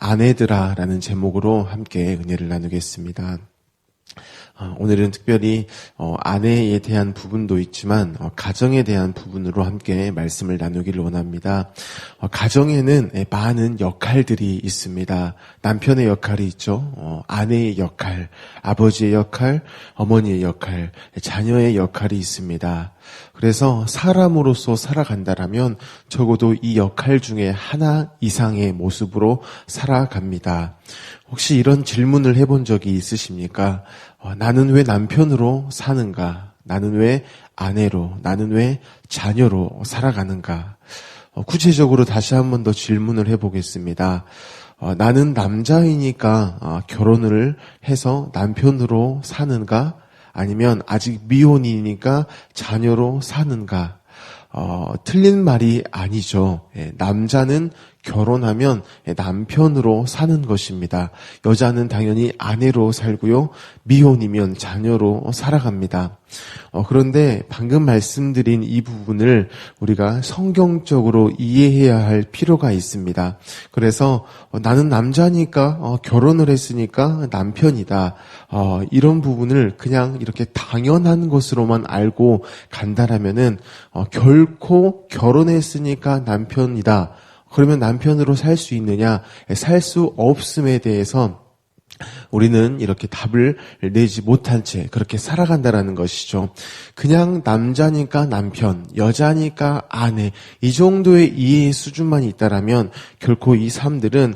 아내들아 라는 제목으로 함께 은혜를 나누겠습니다. 오늘은 특별히 아내에 대한 부분도 있지만 가정에 대한 부분으로 함께 말씀을 나누기를 원합니다. 가정에는 많은 역할들이 있습니다. 남편의 역할이 있죠. 아내의 역할, 아버지의 역할, 어머니의 역할, 자녀의 역할이 있습니다. 그래서 사람으로서 살아간다라면 적어도 이 역할 중에 하나 이상의 모습으로 살아갑니다. 혹시 이런 질문을 해본 적이 있으십니까? 나는 왜 남편으로 사는가? 나는 왜 아내로, 나는 왜 자녀로 살아가는가? 구체적으로 다시 한 번 더 질문을 해보겠습니다. 나는 남자이니까 결혼을 해서 남편으로 사는가? 아니면 아직 미혼이니까 자녀로 사는가? 틀린 말이 아니죠. 남자는 결혼하면 남편으로 사는 것입니다. 여자는 당연히 아내로 살고요. 미혼이면 자녀로 살아갑니다. 그런데 방금 말씀드린 이 부분을 우리가 성경적으로 이해해야 할 필요가 있습니다. 그래서 나는 남자니까 결혼을 했으니까 남편이다. 이런 부분을 그냥 이렇게 당연한 것으로만 알고 간다라면은 결코 결혼했으니까 남편이다. 그러면 남편으로 살 수 있느냐? 살 수 없음에 대해서 우리는 이렇게 답을 내지 못한 채 그렇게 살아간다라는 것이죠. 그냥 남자니까 남편, 여자니까 아내, 이 정도의 이해의 수준만 있다라면 결코 이 삶들은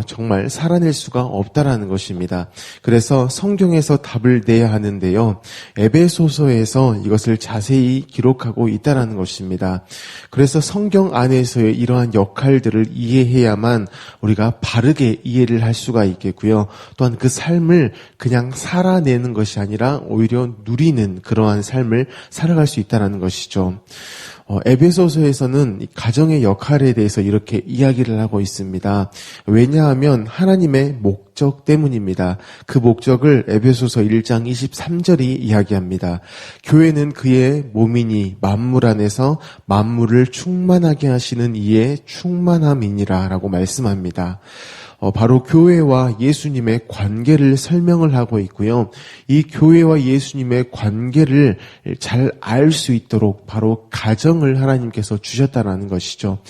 정말 살아낼 수가 없다라는 것입니다. 그래서 성경에서 답을 내야 하는데요. 에베소서에서 이것을 자세히 기록하고 있다라는 것입니다. 그래서 성경 안에서의 이러한 역할들을 이해해야만 우리가 바르게 이해를 할 수가 있겠고요. 또한 그 삶을 그냥 살아내는 것이 아니라 오히려 누리는 그러한 삶을 살아갈 수 있다는 것이죠. 에베소서에서는 가정의 역할에 대해서 이렇게 이야기를 하고 있습니다. 왜냐하면 하나님의 목적 때문입니다. 그 목적을 에베소서 1장 23절이 이야기합니다. 교회는 그의 몸이니 만물 안에서 만물을 충만하게 하시는 이의 충만함이니라 라고 말씀합니다. 바로 교회와 예수님의 관계를 설명을 하고 있고요. 이 교회와 예수님의 관계를 잘 알 수 있도록 바로 가정을 하나님께서 주셨다라는 것이죠.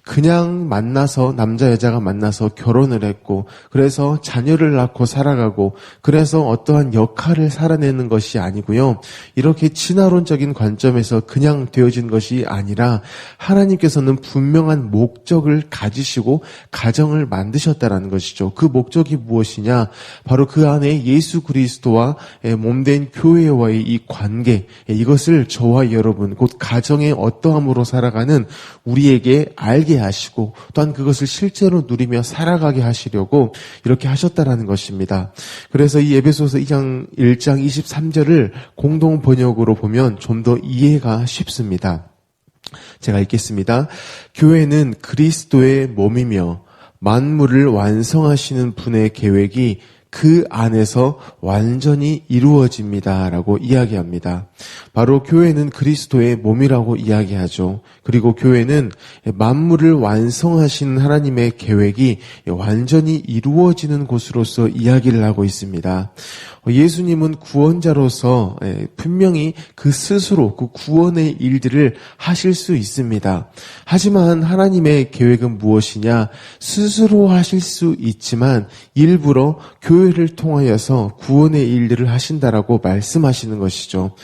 그냥 만나서 남자 여자가 만나서 결혼을 했고 그래서 자녀를 낳고 살아가고 그래서 어떠한 역할을 살아내는 것이 아니고요. 이렇게 진화론적인 관점에서 그냥 되어진 것이 아니라 하나님께서는 분명한 목적을 가지시고 가정을 만드셨다라는 것이죠. 그 목적이 무엇이냐? 바로 그 안에 예수 그리스도와 몸된 교회와의 이 관계, 이것을 저와 여러분 곧 가정의 어떠함으로 살아가는 우리에게 알게 하시고 또한 그것을 실제로 누리며 살아가게 하시려고 이렇게 하셨다라는 것입니다. 그래서 이 에베소서 1장 23절을 공동 번역으로 보면 좀 더 이해가 쉽습니다. 제가 읽겠습니다. 교회는 그리스도의 몸이며 만물을 완성하시는 분의 계획이 그 안에서 완전히 이루어집니다라고 이야기합니다. 바로 교회는 그리스도의 몸이라고 이야기하죠. 그리고 교회는 만물을 완성하시는 하나님의 계획이 완전히 이루어지는 곳으로서 이야기를 하고 있습니다. 예수님은 구원자로서 분명히 그 스스로 그 구원의 일들을 하실 수 있습니다. 하지만 하나님의 계획은 무엇이냐? 스스로 하실 수 있지만 일부러 교회를 통하여서 구원의 일들을 하신다라고 말씀하시는 것이죠.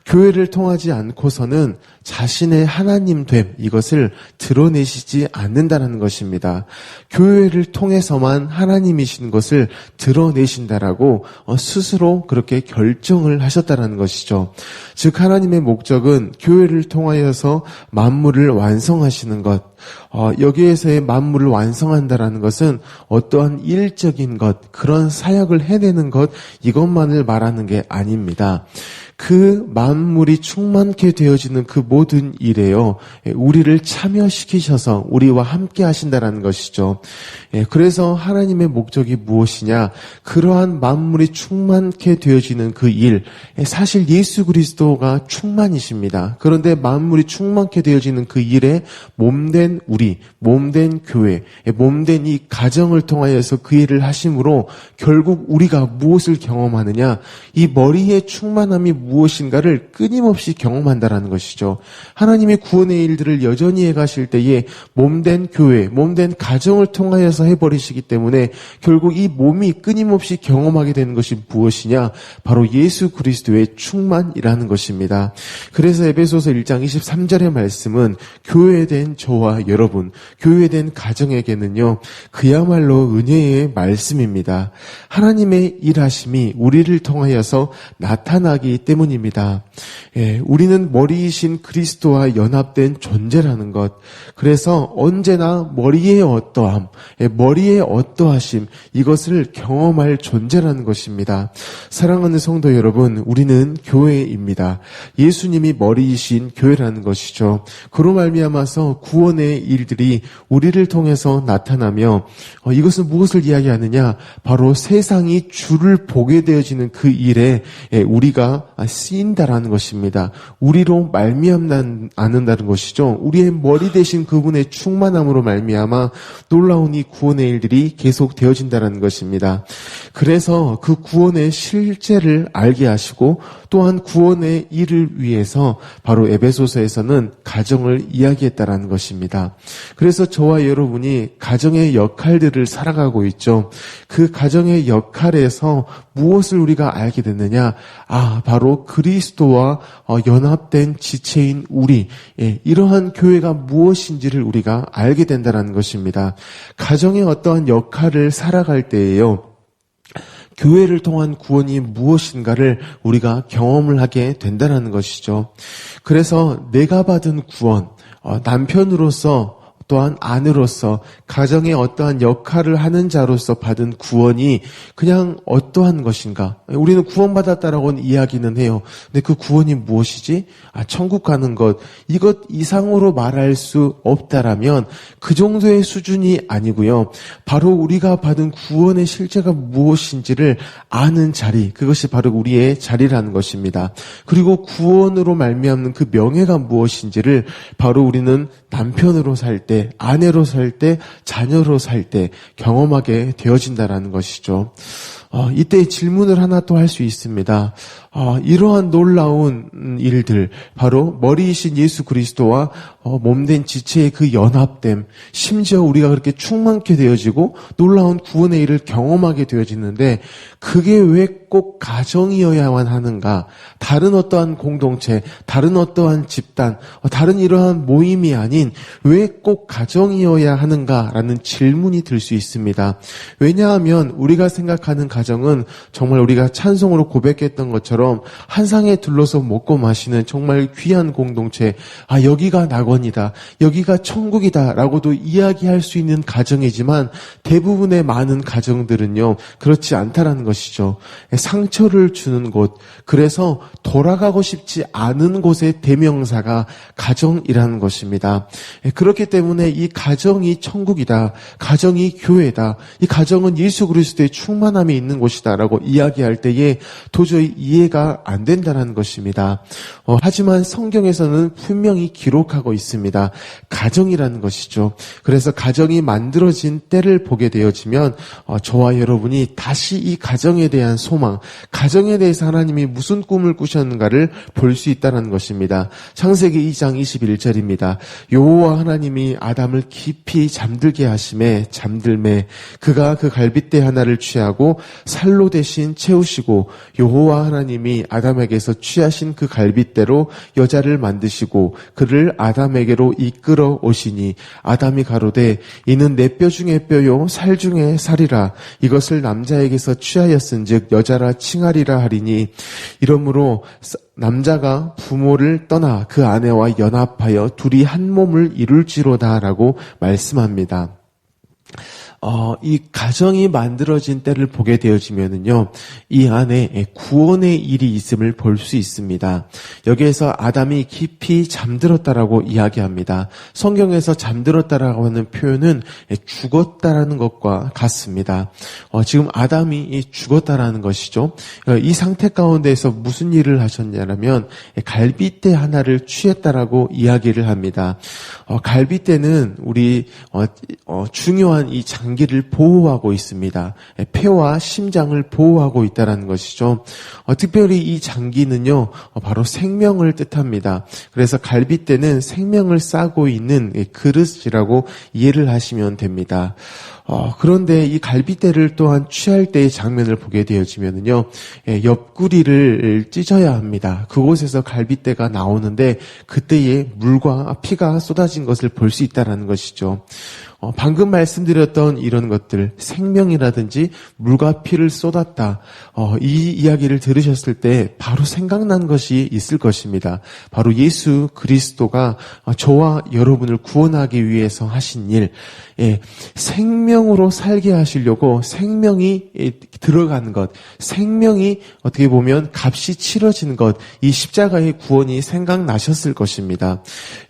교회를 통하지 않고서는 자신의 하나님됨 이것을 드러내시지 않는다는 것입니다. 교회를 통해서만 하나님이신 것을 드러내신다라고 스스로 그렇게 결정을 하셨다는 것이죠. 즉 하나님의 목적은 교회를 통하여서 만물을 완성하시는 것, 여기에서의 만물을 완성한다라는 것은 어떠한 일적인 것, 그런 사역을 해내는 것 이것만을 말하는 게 아닙니다. 그 만물이 충만케 되어지는 그 모든 일에요. 우리를 참여시키셔서 우리와 함께 하신다라는 것이죠. 그래서 하나님의 목적이 무엇이냐? 그러한 만물이 충만케 되어지는 그 일, 사실 예수 그리스도가 충만이십니다. 그런데 만물이 충만케 되어지는 그 일에 몸된 우리, 몸된 교회, 몸된 이 가정을 통하여서 그 일을 하심으로 결국 우리가 무엇을 경험하느냐? 이 머리의 충만함이 무엇인가를 끊임없이 경험한다라는 것이죠. 하나님의 구원의 일들을 여전히 해가실 때에 몸된 교회, 몸된 가정을 통하여서 해버리시기 때문에 결국 이 몸이 끊임없이 경험하게 되는 것이 무엇이냐? 바로 예수 그리스도의 충만이라는 것입니다. 그래서 에베소서 1장 23절의 말씀은 교회된 저와 여러분, 교회된 가정에게는요, 그야말로 은혜의 말씀입니다. 하나님의 일하심이 우리를 통하여서 나타나기 때문입니다. 우리는 머리이신 그리스도와 연합된 존재라는 것. 그래서 언제나 머리의 어떠함, 머리의 어떠하심, 이것을 경험할 존재라는 것입니다. 사랑하는 성도 여러분, 우리는 교회입니다. 예수님이 머리이신 교회라는 것이죠. 그로 말미암아서 구원의 일들이 우리를 통해서 나타나며 이것은 무엇을 이야기하느냐? 바로 세상이 주를 보게 되어지는 그 일에 우리가 쓰인다라는 것입니다. 우리로 말미암는다는 것이죠. 우리의 머리 대신 그분의 충만함으로 말미암아 놀라운 이 구원의 일들이 계속 되어진다는 것입니다. 그래서 그 구원의 실제를 알게 하시고 또한 구원의 일을 위해서 바로 에베소서에서는 가정을 이야기했다라는 것입니다. 그래서 저와 여러분이 가정의 역할들을 살아가고 있죠. 그 가정의 역할에서 무엇을 우리가 알게 됐느냐? 바로 그리스도와 연합된 지체인 우리, 이러한 교회가 무엇인지를 우리가 알게 된다는 것입니다. 가정의 어떠한 역할을 살아갈 때에요, 교회를 통한 구원이 무엇인가를 우리가 경험을 하게 된다는 것이죠. 그래서 내가 받은 구원, 남편으로서 또한 아내로서 가정의 어떠한 역할을 하는 자로서 받은 구원이 그냥 어떠한 것인가? 우리는 구원받았다라고는 이야기는 해요. 근데 그 구원이 무엇이지? 천국 가는 것. 이것 이상으로 말할 수 없다라면 그 정도의 수준이 아니고요. 바로 우리가 받은 구원의 실제가 무엇인지를 아는 자리, 그것이 바로 우리의 자리라는 것입니다. 그리고 구원으로 말미암는 그 명예가 무엇인지를 바로 우리는 남편으로 살 때, 아내로 살 때, 자녀로 살 때 경험하게 되어진다라는 것이죠. 이때 질문을 하나 또 할 수 있습니다. 이러한 놀라운 일들, 바로 머리이신 예수 그리스도와 몸된 지체의 그 연합됨, 심지어 우리가 그렇게 충만케 되어지고 놀라운 구원의 일을 경험하게 되어지는데 그게 왜 꼭 가정이어야만 하는가? 다른 어떠한 공동체, 다른 어떠한 집단, 다른 이러한 모임이 아닌 왜 꼭 가정이어야 하는가라는 질문이 들 수 있습니다. 왜냐하면 우리가 생각하는 가정은 정말 우리가 찬송으로 고백했던 것처럼 한 상에 둘러서 먹고 마시는 정말 귀한 공동체, 여기가 낙원이다, 여기가 천국이다 라고도 이야기할 수 있는 가정이지만 대부분의 많은 가정들은요, 그렇지 않다라는 것이죠. 상처를 주는 곳, 그래서 돌아가고 싶지 않은 곳의 대명사가 가정이라는 것입니다. 그렇기 때문에 이 가정이 천국이다, 가정이 교회다, 이 가정은 예수 그리스도의 충만함이 있는 곳이다 라고 이야기할 때에 도저히 이해가 안 된다는 것입니다. 하지만 성경에서는 분명히 기록하고 있습니다. 가정이라는 것이죠. 그래서 가정이 만들어진 때를 보게 되어지면 저와 여러분이 다시 이 가정에 대한 소망, 가정에 대해서 하나님이 무슨 꿈을 꾸셨는가를 볼 수 있다는 것입니다. 창세기 2장 21절입니다. 여호와 하나님이 아담을 깊이 잠들게 하심에 잠들매 그가 그 갈빗대 하나를 취하고 살로 대신 채우시고 여호와 하나님이 아담에게서 취하신 그 갈빗대로 여자를 만드시고 그를 아담에게로 이끌어 오시니 아담이 가로되 이는 내 뼈 중에 뼈요 살 중에 살이라 이것을 남자에게서 취하였은즉 여자라 칭하리라 하리니 이러므로 남자가 부모를 떠나 그 아내와 연합하여 둘이 한 몸을 이룰지로다라고 말씀합니다. 이 가정이 만들어진 때를 보게 되어지면은요, 이 안에 구원의 일이 있음을 볼 수 있습니다. 여기에서 아담이 깊이 잠들었다라고 이야기합니다. 성경에서 잠들었다라고 하는 표현은 죽었다라는 것과 같습니다. 지금 아담이 죽었다라는 것이죠. 이 상태 가운데에서 무슨 일을 하셨냐면 갈빗대 하나를 취했다라고 이야기를 합니다. 갈빗대는 우리 중요한 이 장기를 보호하고 있습니다. 폐와 심장을 보호하고 있다는 것이죠. 특별히 이 장기는요, 바로 생명을 뜻합니다. 그래서 갈빗대는 생명을 싸고 있는 그릇이라고 이해를 하시면 됩니다. 그런데 이 갈빗대를 또한 취할 때의 장면을 보게 되어지면요, 옆구리를 찢어야 합니다. 그곳에서 갈빗대가 나오는데 그때에 물과 피가 쏟아진 것을 볼 수 있다는 것이죠. 방금 말씀드렸던 이런 것들, 생명이라든지 물과 피를 쏟았다. 이 이야기를 들으셨을 때 바로 생각난 것이 있을 것입니다. 바로 예수 그리스도가 저와 여러분을 구원하기 위해서 하신 일, 생명으로 살게 하시려고 생명이 들어가는 것, 생명이 어떻게 보면 값이 치러진 것, 이 십자가의 구원이 생각나셨을 것입니다.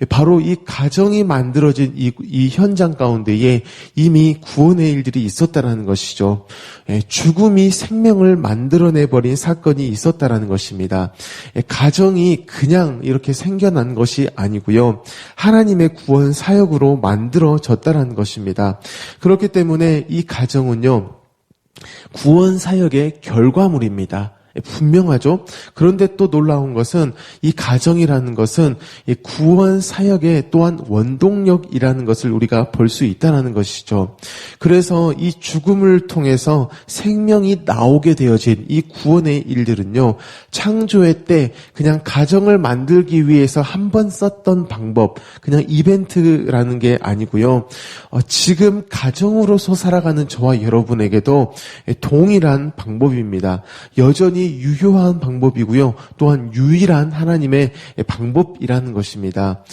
바로 이 가정이 만들어진 이 현장 가운데에 이미 구원의 일들이 있었다라는 것이죠. 죽음이 생명을 만들어내버린 사건이 있었다라는 것입니다. 가정이 그냥 이렇게 생겨난 것이 아니고요, 하나님의 구원 사역으로 만들어졌다라는 것입니다. 그렇기 때문에 이 가정은요, 구원 사역의 결과물입니다. 분명하죠? 그런데 또 놀라운 것은 이 가정이라는 것은 이 구원 사역의 또한 원동력이라는 것을 우리가 볼 수 있다는 것이죠. 그래서 이 죽음을 통해서 생명이 나오게 되어진 이 구원의 일들은요, 창조의 때 그냥 가정을 만들기 위해서 한 번 썼던 방법, 그냥 이벤트라는 게 아니고요, 지금 가정으로서 살아가는 저와 여러분에게도 동일한 방법입니다. 여전히 유효한 방법이고요, 또한 유일한 하나님의 방법이라는 것입니다.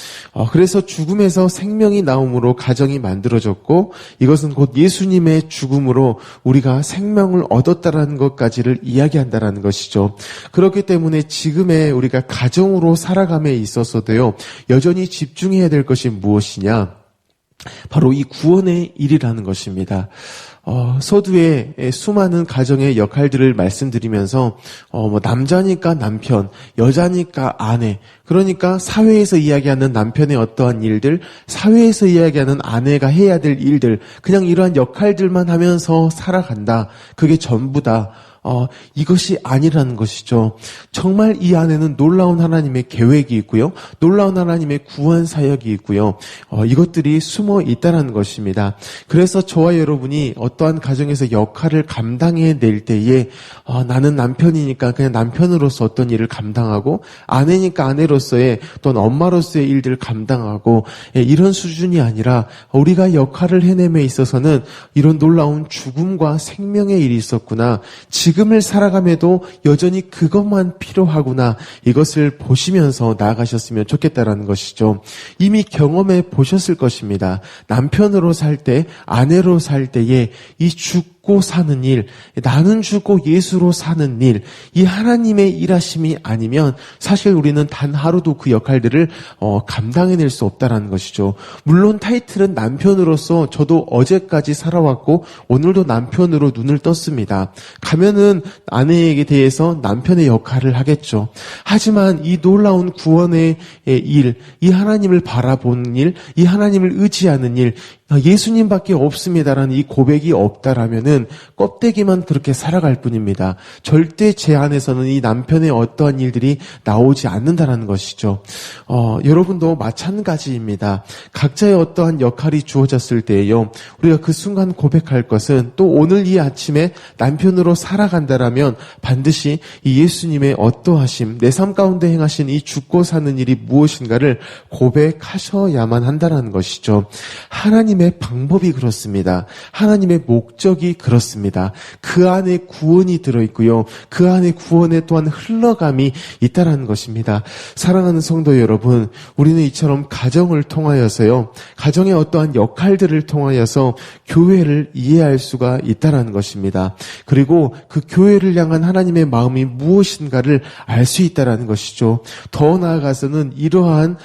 그래서 죽음에서 생명이 나옴으로 가정이 만들어졌고, 이것은 곧 예수님의 죽음으로 우리가 생명을 얻었다라는 것까지를 이야기한다라는 것이죠. 그렇기 때문에 지금의 우리가 가정으로 살아감에 있어서도요, 여전히 집중해야 될 것이 무엇이냐? 바로 이 구원의 일이라는 것입니다. 서두에 수많은 가정의 역할들을 말씀드리면서 남자니까 남편, 여자니까 아내, 그러니까 사회에서 이야기하는 남편의 어떠한 일들, 사회에서 이야기하는 아내가 해야 될 일들, 그냥 이러한 역할들만 하면서 살아간다. 그게 전부다. 이것이 아니라는 것이죠. 정말 이 안에는 놀라운 하나님의 계획이 있고요, 놀라운 하나님의 구원 사역이 있고요, 이것들이 숨어 있다는 것입니다. 그래서 저와 여러분이 어떠한 가정에서 역할을 감당해낼 때에 나는 남편이니까 그냥 남편으로서 어떤 일을 감당하고, 아내니까 아내로서의 또는 엄마로서의 일들을 감당하고, 이런 수준이 아니라 우리가 역할을 해냄에 있어서는 이런 놀라운 죽음과 생명의 일이 있었구나, 지금을 살아감에도 여전히 그것만 필요하구나, 이것을 보시면서 나아가셨으면 좋겠다라는 것이죠. 이미 경험해 보셨을 것입니다. 남편으로 살 때, 아내로 살 때에 이 죽고 사는 일, 나는 죽고 예수로 사는 일, 이 하나님의 일하심이 아니면 사실 우리는 단 하루도 그 역할들을 감당해낼 수 없다라는 것이죠. 물론 타이틀은 남편으로서 저도 어제까지 살아왔고 오늘도 남편으로 눈을 떴습니다. 가면은 아내에게 대해서 남편의 역할을 하겠죠. 하지만 이 놀라운 구원의 일, 이 하나님을 바라보는 일, 이 하나님을 의지하는 일, 예수님밖에 없습니다라는 이 고백이 없다라면은 껍데기만 그렇게 살아갈 뿐입니다. 절대 제 안에서는 이 남편의 어떠한 일들이 나오지 않는다라는 것이죠. 여러분도 마찬가지입니다. 각자의 어떠한 역할이 주어졌을 때에요, 우리가 그 순간 고백할 것은 또 오늘 이 아침에 남편으로 살아간다라면 반드시 이 예수님의 어떠하심, 내 삶 가운데 행하신 이 죽고 사는 일이 무엇인가를 고백하셔야만 한다라는 것이죠. 하나님 하나님의 방법이 그렇습니다. 하나님의 목적이 그렇습니다. 그 안에 구원이 들어있고요. 그 안에 구원에 또한 흘러감이 있다라는 것입니다. 사랑하는 성도 여러분, 우리는 이처럼 가정을 통하여서요, 가정의 어떠한 역할들을 통하여서 교회를 이해할 수가 있다라는 것입니다. 그리고 그 교회를 향한 하나님의 마음이 무엇인가를 알 수 있다라는 것이죠. 더 나아가서는 이러한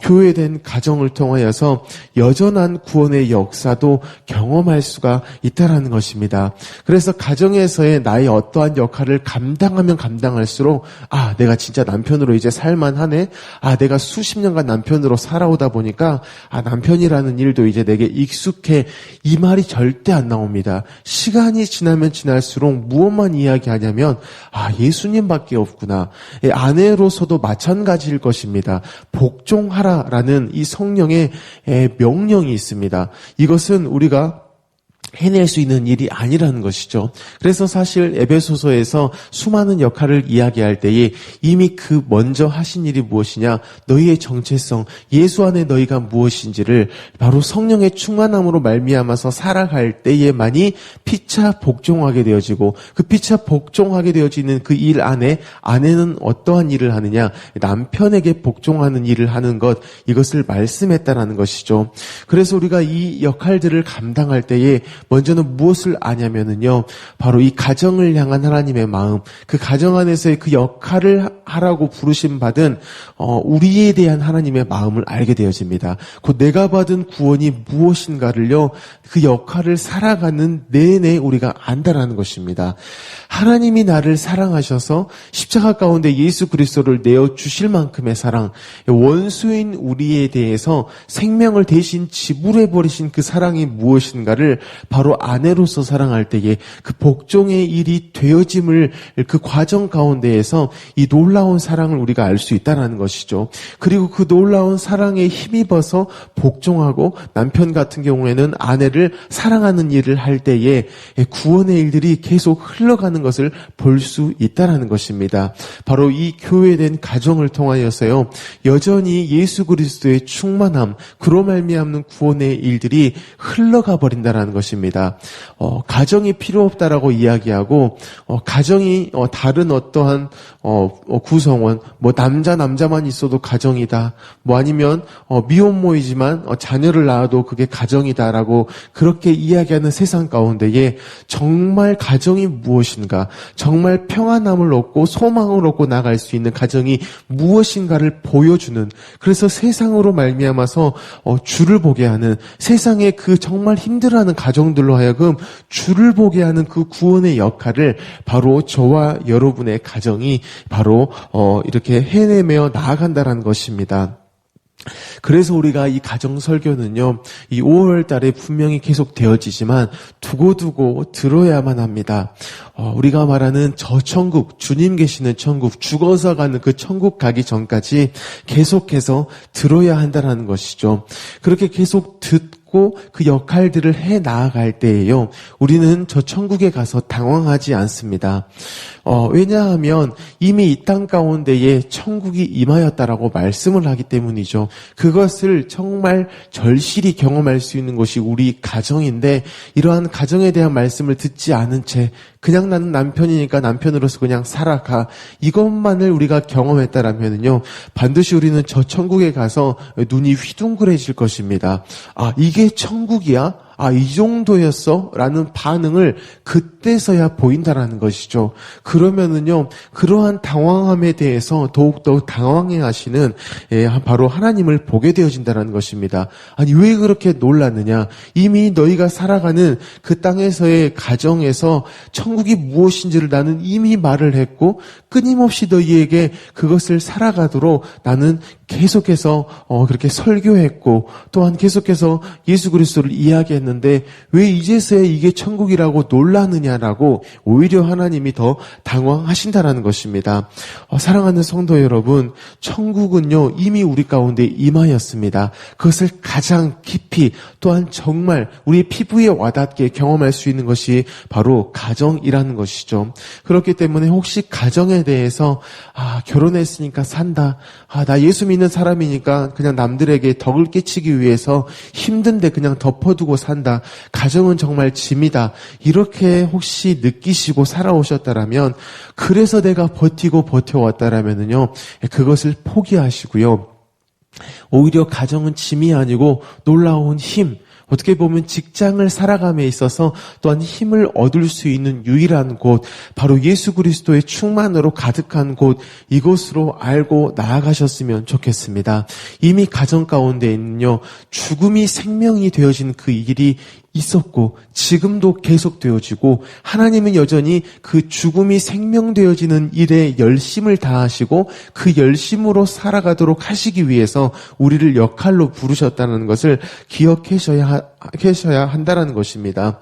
교회된 가정을 통하여서 여전한 구원의 역사도 경험할 수가 있다라는 것입니다. 그래서 가정에서의 나의 어떠한 역할을 감당하면 감당할수록 내가 진짜 남편으로 이제 살만하네. 내가 수십 년간 남편으로 살아오다 보니까 남편이라는 일도 이제 내게 익숙해. 이 말이 절대 안 나옵니다. 시간이 지나면 지날수록 무엇만 이야기하냐면 예수님밖에 없구나. 아내로서도 마찬가지일 것입니다. 복종하라라는 이 성령의 명령이 있습니다. 이것은 우리가 해낼 수 있는 일이 아니라는 것이죠. 그래서 사실 에베소서에서 수많은 역할을 이야기할 때에 이미 그 먼저 하신 일이 무엇이냐, 너희의 정체성, 예수 안에 너희가 무엇인지를 바로 성령의 충만함으로 말미암아서 살아갈 때에만이 피차 복종하게 되어지고, 그 피차 복종하게 되어지는 그 일 안에 아내는 어떠한 일을 하느냐, 남편에게 복종하는 일을 하는 것, 이것을 말씀했다라는 것이죠. 그래서 우리가 이 역할들을 감당할 때에 먼저는 무엇을 아냐면은요, 바로 이 가정을 향한 하나님의 마음, 그 가정 안에서의 그 역할을 하라고 부르심 받은 우리에 대한 하나님의 마음을 알게 되어집니다. 곧 내가 받은 구원이 무엇인가를요, 그 역할을 살아가는 내내 우리가 안다라는 것입니다. 하나님이 나를 사랑하셔서 십자가 가운데 예수 그리스도를 내어 주실 만큼의 사랑, 원수인 우리에 대해서 생명을 대신 지불해 버리신 그 사랑이 무엇인가를 바로 아내로서 사랑할 때에 그 복종의 일이 되어짐을, 그 과정 가운데에서 이 놀라운 사랑을 우리가 알 수 있다는 것이죠. 그리고 그 놀라운 사랑에 힘입어서 복종하고, 남편 같은 경우에는 아내를 사랑하는 일을 할 때에 구원의 일들이 계속 흘러가는 것을 볼 수 있다는 것입니다. 바로 이 교회된 가정을 통하여서요, 여전히 예수 그리스도의 충만함, 그로 말미암는 구원의 일들이 흘러가 버린다는 것입니다. 가정이 필요 없다라고 이야기하고, 가정이 다른 어떠한 구성원, 남자만 있어도 가정이다, 아니면 미혼모이지만 자녀를 낳아도 그게 가정이다라고 그렇게 이야기하는 세상 가운데에 정말 가정이 무엇인가, 정말 평안함을 얻고 소망을 얻고 나갈 수 있는 가정이 무엇인가를 보여주는, 그래서 세상으로 말미암아서 주를 보게 하는, 세상의 그 정말 힘들어하는 가정들로 하여금 주를 보게 하는 그 구원의 역할을 바로 저와 여러분의 가정이 바로 이렇게 해내며 나아간다는 것입니다. 그래서 우리가 이 가정 설교는요, 이 5월 달에 분명히 계속 되어지지만 두고두고 들어야만 합니다. 우리가 말하는 저 천국, 주님 계시는 천국, 죽어서 가는 그 천국 가기 전까지 계속해서 들어야 한다는 것이죠. 그렇게 계속 듣고 그 역할들을 해 나아갈 때에요, 우리는 저 천국에 가서 당황하지 않습니다. 왜냐하면 이미 이 땅 가운데에 천국이 임하였다라고 말씀을 하기 때문이죠. 그것을 정말 절실히 경험할 수 있는 것이 우리 가정인데, 이러한 가정에 대한 말씀을 듣지 않은 채 그냥 나는 남편이니까 남편으로서 그냥 살아가, 이것만을 우리가 경험했다라면요, 반드시 우리는 저 천국에 가서 눈이 휘둥그레질 것입니다. 이게 천국이야? 이 정도였어? 라는 반응을 그때서야 보인다라는 것이죠. 그러면은요, 그러한 당황함에 대해서 더욱더 당황해 하시는 바로 하나님을 보게 되어진다는 것입니다. 왜 그렇게 놀랐느냐? 이미 너희가 살아가는 그 땅에서의 가정에서 천국이 무엇인지를 나는 이미 말을 했고, 끊임없이 너희에게 그것을 살아가도록 나는 계속해서 그렇게 설교했고, 또한 계속해서 예수 그리스도를 이야기했는데, 했는데 왜 이제서야 이게 천국이라고 놀라느냐라고 오히려 하나님이 더 당황하신다라는 것입니다. 사랑하는 성도 여러분, 천국은요 이미 우리 가운데 임하였습니다. 그것을 가장 깊이 또한 정말 우리의 피부에 와닿게 경험할 수 있는 것이 바로 가정이라는 것이죠. 그렇기 때문에 혹시 가정에 대해서 결혼했으니까 산다. 나 예수 믿는 사람이니까 그냥 남들에게 덕을 끼치기 위해서 힘든데 그냥 덮어두고 산다. 가정은 정말 짐이다. 이렇게 혹시 느끼시고 살아오셨다라면, 그래서 내가 버티고 버텨왔다라면은요, 그것을 포기하시고요. 오히려 가정은 짐이 아니고 놀라운 힘, 어떻게 보면 직장을 살아감에 있어서 또한 힘을 얻을 수 있는 유일한 곳, 바로 예수 그리스도의 충만으로 가득한 곳, 이곳으로 알고 나아가셨으면 좋겠습니다. 이미 가정 가운데에는요, 죽음이 생명이 되어진 그 일이 있었고 지금도 계속되어지고, 하나님은 여전히 그 죽음이 생명되어지는 일에 열심을 다하시고 그 열심으로 살아가도록 하시기 위해서 우리를 역할로 부르셨다는 것을 기억하셔야 한다는 것입니다.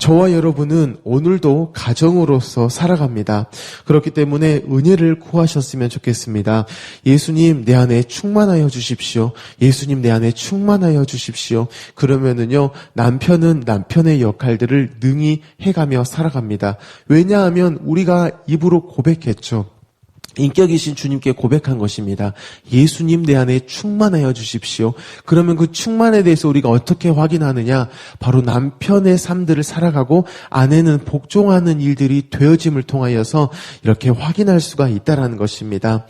저와 여러분은 오늘도 가정으로서 살아갑니다. 그렇기 때문에 은혜를 구하셨으면 좋겠습니다. 예수님 내 안에 충만하여 주십시오. 예수님 내 안에 충만하여 주십시오. 그러면은요, 남편은 남편의 역할들을 능히 해가며 살아갑니다. 왜냐하면 우리가 입으로 고백했죠. 인격이신 주님께 고백한 것입니다. 예수님 내 안에 충만하여 주십시오. 그러면 그 충만에 대해서 우리가 어떻게 확인하느냐? 바로 남편의 삶들을 살아가고 아내는 복종하는 일들이 되어짐을 통하여서 이렇게 확인할 수가 있다라는 것입니다.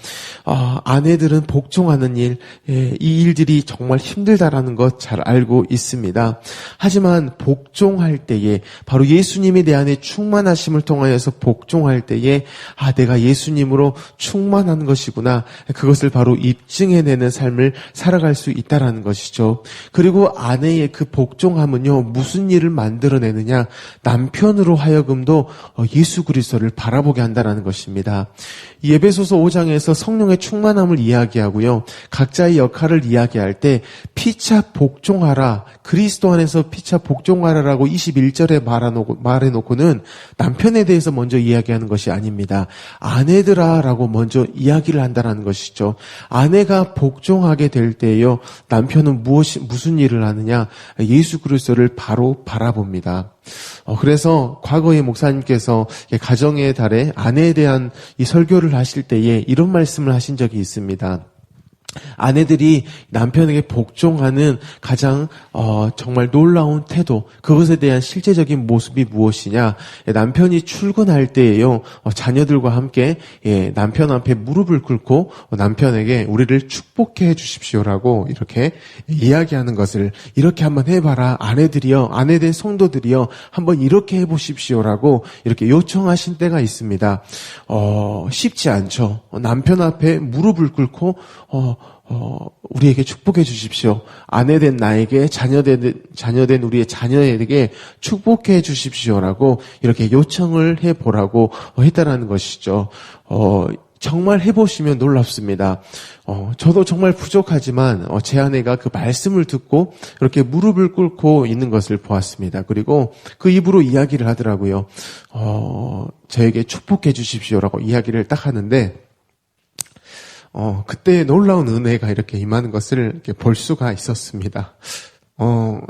아내들은 복종하는 일, 이 일들이 정말 힘들다라는 것 잘 알고 있습니다. 하지만 복종할 때에, 바로 예수님이 내 안에 충만하심을 통하여서 복종할 때에 내가 예수님으로 충만한 것이구나, 그것을 바로 입증해내는 삶을 살아갈 수 있다라는 것이죠. 그리고 아내의 그 복종함은요, 무슨 일을 만들어내느냐? 남편으로 하여금도 예수 그리스도를 바라보게 한다라는 것입니다. 에베소서 5장에서 성령의 충만함을 이야기하고요, 각자의 역할을 이야기할 때 피차 복종하라, 그리스도 안에서 피차 복종하라라고 21절에 말해놓고는 남편에 대해서 먼저 이야기하는 것이 아닙니다. 아내들아 라고 먼저 이야기를 한다는 것이죠. 아내가 복종하게 될 때에요, 남편은 무슨 일을 하느냐? 예수 그리스도를 바로 바라봅니다. 그래서 과거에 목사님께서 가정의 달에 아내에 대한 이 설교를 하실 때에 이런 말씀을 하신 적이 있습니다. 아내들이 남편에게 복종하는 가장 정말 놀라운 태도, 그것에 대한 실제적인 모습이 무엇이냐? 남편이 출근할 때에요, 자녀들과 함께 남편 앞에 무릎을 꿇고 남편에게 우리를 축복해 주십시오라고 이렇게 이야기하는 것을, 이렇게 한번 해봐라 아내들이여, 아내된 성도들이여 한번 이렇게 해보십시오라고 이렇게 요청하신 때가 있습니다. 쉽지 않죠. 남편 앞에 무릎을 꿇고 우리에게 축복해 주십시오. 아내된 나에게, 자녀된 우리의 자녀에게 축복해 주십시오라고 이렇게 요청을 해보라고 했다라는 것이죠. 정말 해보시면 놀랍습니다. 저도 정말 부족하지만 제 아내가 그 말씀을 듣고 이렇게 무릎을 꿇고 있는 것을 보았습니다. 그리고 그 입으로 이야기를 하더라고요. 저에게 축복해 주십시오라고 이야기를 딱 하는데, 그때 놀라운 은혜가 이렇게 임하는 것을 이렇게 볼 수가 있었습니다.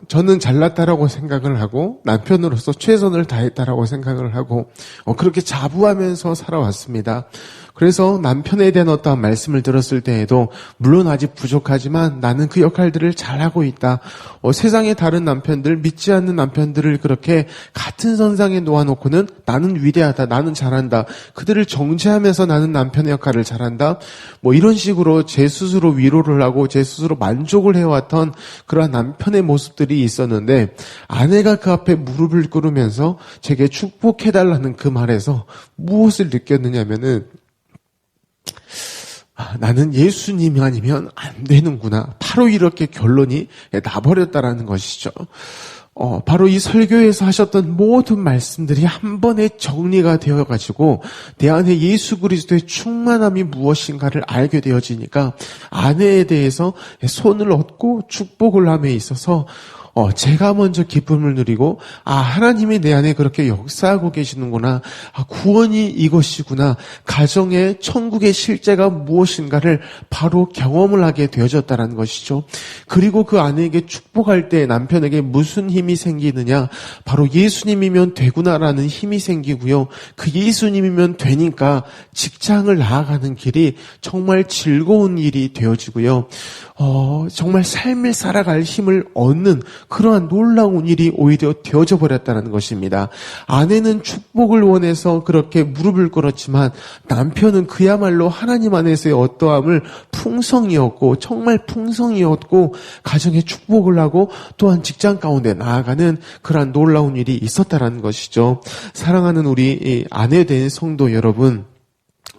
저는 잘났다라고 생각을 하고 남편으로서 최선을 다했다라고 생각을 하고 그렇게 자부하면서 살아왔습니다. 그래서 남편에 대한 어떠한 말씀을 들었을 때에도 물론 아직 부족하지만 나는 그 역할들을 잘하고 있다. 세상의 다른 남편들, 믿지 않는 남편들을 그렇게 같은 선상에 놓아놓고는 나는 위대하다, 나는 잘한다, 그들을 정죄하면서 나는 남편의 역할을 잘한다, 이런 식으로 제 스스로 위로를 하고 제 스스로 만족을 해왔던 그러한 남편의 모습들이 있었는데, 아내가 그 앞에 무릎을 꿇으면서 제게 축복해달라는 그 말에서 무엇을 느꼈느냐면은, 나는 예수님이 아니면 안 되는구나. 바로 이렇게 결론이 나버렸다라는 것이죠. 바로 이 설교에서 하셨던 모든 말씀들이 한 번에 정리가 되어가지고 내 안에 예수 그리스도의 충만함이 무엇인가를 알게 되어지니까 아내에 대해서 손을 얻고 축복을 함에 있어서 제가 먼저 기쁨을 누리고 하나님이 내 안에 그렇게 역사하고 계시는구나. 구원이 이것이구나. 가정의 천국의 실제가 무엇인가를 바로 경험을 하게 되어졌다는 것이죠. 그리고 그 아내에게 축복할 때 남편에게 무슨 힘이 생기느냐? 바로 예수님이면 되구나라는 힘이 생기고요. 그 예수님이면 되니까 직장을 나아가는 길이 정말 즐거운 일이 되어지고요. 정말 삶을 살아갈 힘을 얻는 그러한 놀라운 일이 오히려 되어져 버렸다는 것입니다. 아내는 축복을 원해서 그렇게 무릎을 꿇었지만 남편은 그야말로 하나님 안에서의 어떠함을 풍성히 얻고 정말 풍성히 얻고 가정에 축복을 하고 또한 직장 가운데 나아가는 그러한 놀라운 일이 있었다는 것이죠. 사랑하는 우리 아내 된 성도 여러분,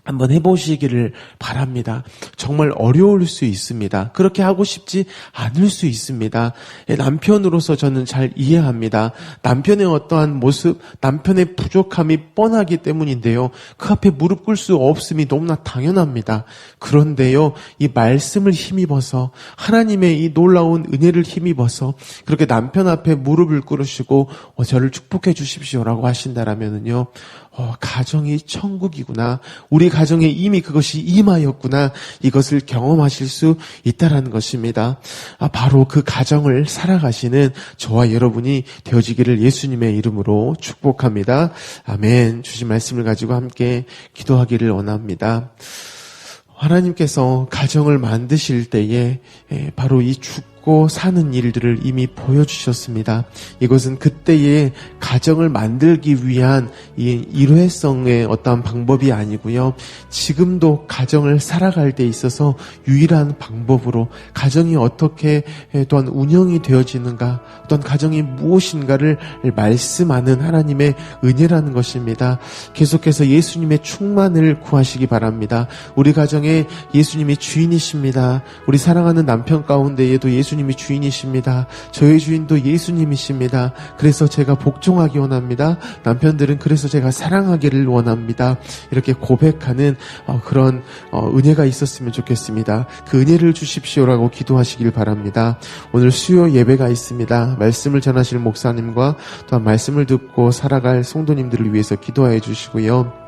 한번 해보시기를 바랍니다. 정말 어려울 수 있습니다. 그렇게 하고 싶지 않을 수 있습니다. 남편으로서 저는 잘 이해합니다. 남편의 어떠한 모습, 남편의 부족함이 뻔하기 때문인데요. 그 앞에 무릎 꿇을 수 없음이 너무나 당연합니다. 그런데요, 이 말씀을 힘입어서 하나님의 이 놀라운 은혜를 힘입어서 그렇게 남편 앞에 무릎을 꿇으시고 저를 축복해 주십시오라고 하신다라면은요, 가정이 천국이구나. 우리 가정에 이미 그것이 임하였구나. 이것을 경험하실 수 있다라는 것입니다. 바로 그 가정을 살아가시는 저와 여러분이 되어지기를 예수님의 이름으로 축복합니다. 아멘. 주신 말씀을 가지고 함께 기도하기를 원합니다. 하나님께서 가정을 만드실 때에 바로 이 죽고 사는 일들을 이미 보여주셨습니다. 이것은 그때의 가정을 만들기 위한 이 일회성의 어떠한 방법이 아니고요. 지금도 가정을 살아갈 때 있어서 유일한 방법으로 가정이 어떻게 또한 운영이 되어지는가, 어떤 가정이 무엇인가를 말씀하는 하나님의 은혜라는 것입니다. 계속해서 예수님의 충만을 구하시기 바랍니다. 우리 가정에 예수님이 주인이십니다. 우리 사랑하는 남편 가운데에도 예수님이 주인이십니다. 저의 주인도 예수님이십니다. 그래서 제가 복종하기 원합니다. 남편들은 그래서 제가 사랑하기를 원합니다. 이렇게 고백하는 그런 은혜가 있었으면 좋겠습니다. 그 은혜를 주십시오라고 기도하시길 바랍니다. 오늘 수요 예배가 있습니다. 말씀을 전하실 목사님과 또한 말씀을 듣고 살아갈 성도님들을 위해서 기도해 주시고요.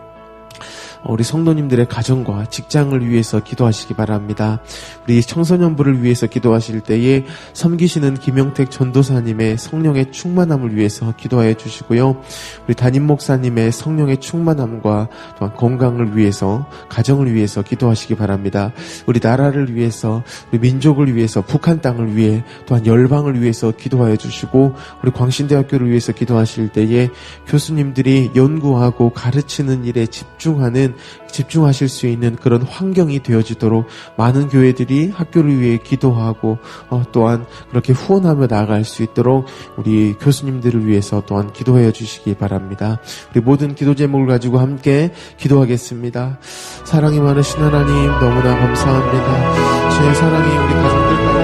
우리 성도님들의 가정과 직장을 위해서 기도하시기 바랍니다. 우리 청소년부를 위해서 기도하실 때에 섬기시는 김영택 전도사님의 성령의 충만함을 위해서 기도해 주시고요. 우리 담임 목사님의 성령의 충만함과 또한 건강을 위해서, 가정을 위해서 기도하시기 바랍니다. 우리 나라를 위해서, 우리 민족을 위해서, 북한 땅을 위해, 또한 열방을 위해서 기도해 주시고, 우리 광신대학교를 위해서 기도하실 때에 교수님들이 연구하고 가르치는 일에 집중하실 수 있는 그런 환경이 되어지도록 많은 교회들이 학교를 위해 기도하고 또한 그렇게 후원하며 나아갈 수 있도록 우리 교수님들을 위해서 또한 기도해 주시기 바랍니다. 우리 모든 기도 제목을 가지고 함께 기도하겠습니다. 사랑이 많으신 하나님 너무나 감사합니다. 주의 사랑이 우리 가정들